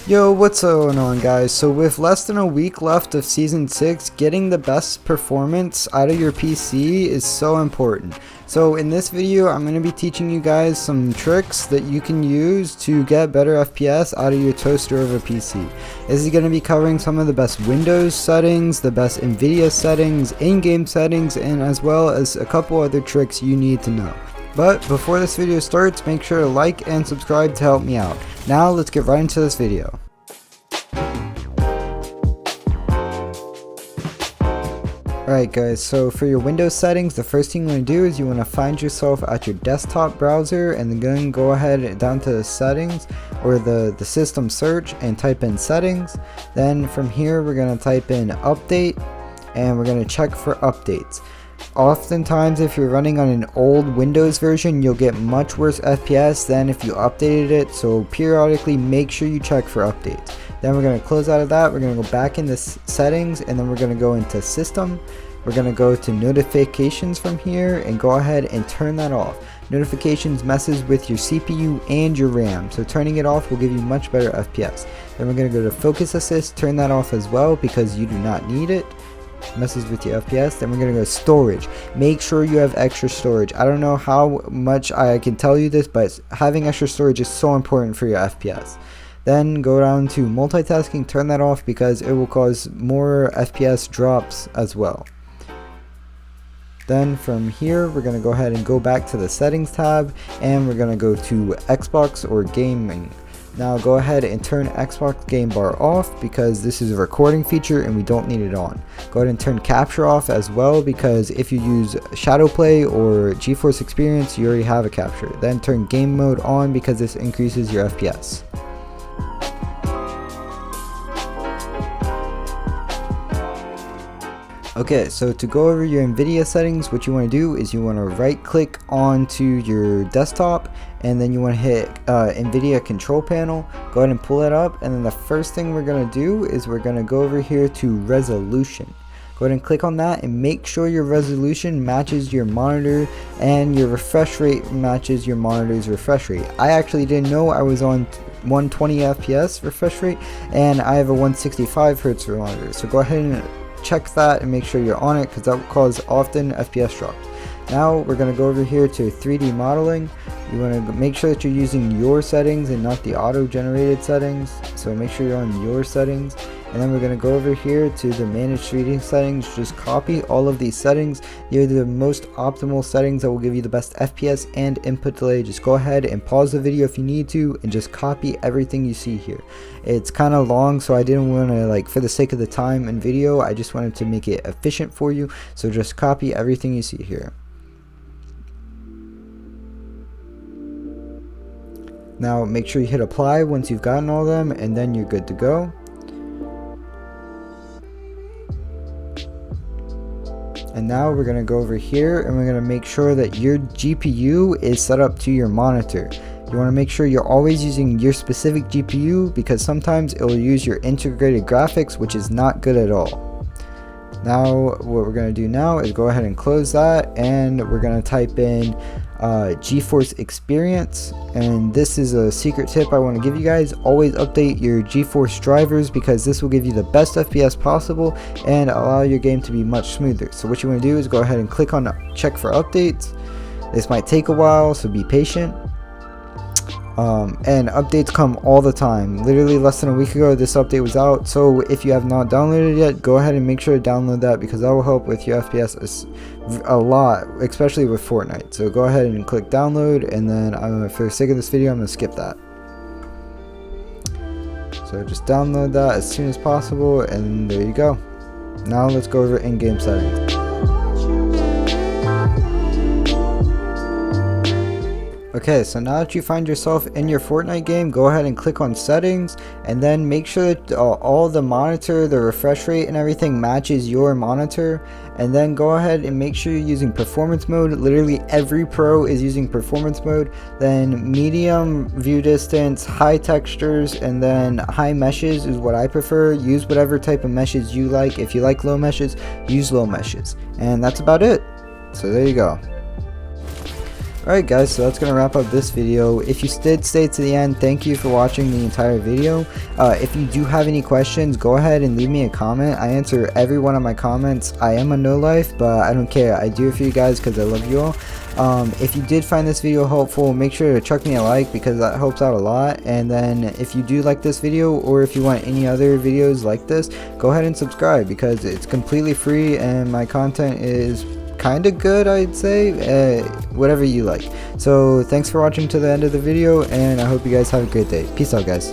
Yo, what's going on, guys? So with less than a week left of Season 6, getting the best performance out of your PC is so important. So in this video, I'm going to be teaching you guys some tricks that you can use to get better FPS out of your toaster over PC. This is going to be covering some of the best Windows settings, the best Nvidia settings, in-game settings, and as well as a couple other tricks you need to know. But before this video starts, make sure to like and subscribe to help me out. Now let's get right into this video. Alright guys, so for your Windows settings, the first thing you want to do is you want to find yourself at your desktop browser and then go ahead down to the settings or the system search and type in settings. Then from here we're going to type in update and we're going to check for updates. Oftentimes if you're running on an old Windows version, you'll get much worse FPS than if you updated it, so periodically make sure you check for updates. Then we're going to close out of that, we're going to go back into settings, and then we're going to go into system. We're going to go to notifications from here and go ahead and turn that off. Notifications messes with your CPU and your RAM, so turning it off will give you much better FPS. Then we're going to go to focus assist, turn that off as well because you do not need it. Messes with your FPS. Then we're gonna go storage. Make sure you have extra storage. I don't know how much I can tell you this, but having extra storage is so important for your FPS. Then go down to multitasking, turn that off because it will cause more FPS drops as well. Then from here we're gonna go ahead and go back to the settings tab and we're gonna go to Xbox or gaming. Now go ahead and turn Xbox game bar off because this is a recording feature and we don't need it on. Go ahead and turn capture off as well because if you use Shadow Play or GeForce Experience, you already have a capture. Then turn game mode on because this increases your FPS. Okay, so to go over your Nvidia settings, what you want to do is you want to right click onto your desktop and then you want to hit Nvidia control panel. Go ahead and pull it up, and then the first thing we're going to do is we're going to go over here to resolution. Go ahead and click on that and make sure your resolution matches your monitor and your refresh rate matches your monitor's refresh rate. I actually didn't know I was on 120 FPS refresh rate and I have a 165 Hz monitor, so go ahead and check that and make sure you're on it because that will cause often FPS drops. Now we're going to go over here to 3D modeling. You want to make sure that you're using your settings and not the auto generated settings, so make sure you're on your settings. And then we're going to go over here to the manage 3D settings. Just copy all of these settings. They're the most optimal settings that will give you the best FPS and input delay. Just go ahead and pause the video if you need to and just copy everything you see here. It's kind of long, so I didn't want to, for the sake of the time and video, I just wanted to make it efficient for you. So just copy everything you see here. Now make sure you hit apply once you've gotten all of them, and then you're good to go. And now we're going to go over here and we're going to make sure that your GPU is set up to your monitor. You want to make sure you're always using your specific GPU because sometimes it will use your integrated graphics, which is not good at all. Now what we're going to do now is go ahead and close that, and we're going to type in GeForce Experience, and this is a secret tip I want to give you guys. Always update your GeForce drivers because this will give you the best FPS possible and allow your game to be much smoother. So what you want to do is go ahead and click on check for updates. This might take a while, so be patient. And updates come all the time. Literally less than a week ago this update was out, so if you have not downloaded it yet, go ahead and make sure to download that because that will help with your FPS a lot, especially with Fortnite. So go ahead and click download, and then for the sake of this video I'm going to skip that. So just download that as soon as possible, and there you go. Now let's go over in-game settings. Okay, so now that you find yourself in your Fortnite game, go ahead and click on settings, and then make sure that all the monitor, the refresh rate and everything matches your monitor, and then go ahead and make sure you're using performance mode. Literally every pro is using performance mode. Then medium view distance, high textures, and then high meshes is what I prefer. Use whatever type of meshes you like. If you like low meshes, use low meshes, and that's about it. So there you go. Alright guys, so that's going to wrap up this video. If you did stay to the end, thank you for watching the entire video. If you do have any questions, go ahead and leave me a comment. I answer every one of my comments. I am a no life, but I don't care. I do it for you guys because I love you all. If you did find this video helpful, make sure to chuck me a like because that helps out a lot. And then if you do like this video, or if you want any other videos like this, go ahead and subscribe because it's completely free and my content is kind of good, I'd say. Whatever you like. So thanks for watching to the end of the video, and I hope you guys have a great day. Peace out, guys.